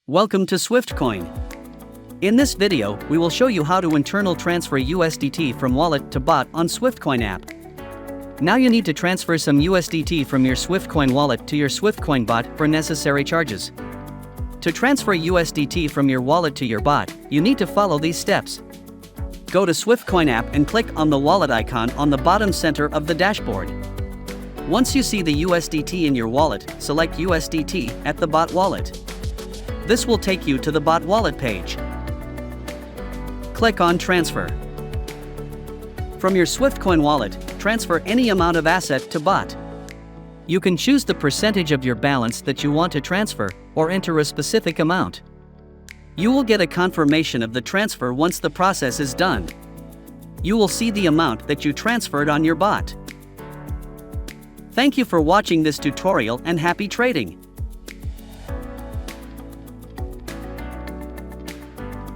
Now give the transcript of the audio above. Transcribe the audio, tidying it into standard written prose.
Welcome to SwiftCoin. In this video, we will show you how to internal transfer USDT from wallet to bot on SwiftCoin app. Now you need to transfer some USDT from your SwiftCoin wallet to your SwiftCoin bot for necessary charges. To transfer USDT from your wallet to your bot, you need to follow these steps. Go to SwiftCoin app and click on the wallet icon on the bottom center of the dashboard. Once you see the USDT in your wallet, select USDT at the bot wallet. This will take you to the bot wallet page. Click on Transfer. From your SwiftCoin wallet, transfer any amount of asset to bot. You can choose the percentage of your balance that you want to transfer, or enter a specific amount. You will get a confirmation of the transfer once the process is done. You will see the amount that you transferred on your bot. Thank you for watching this tutorial and happy trading!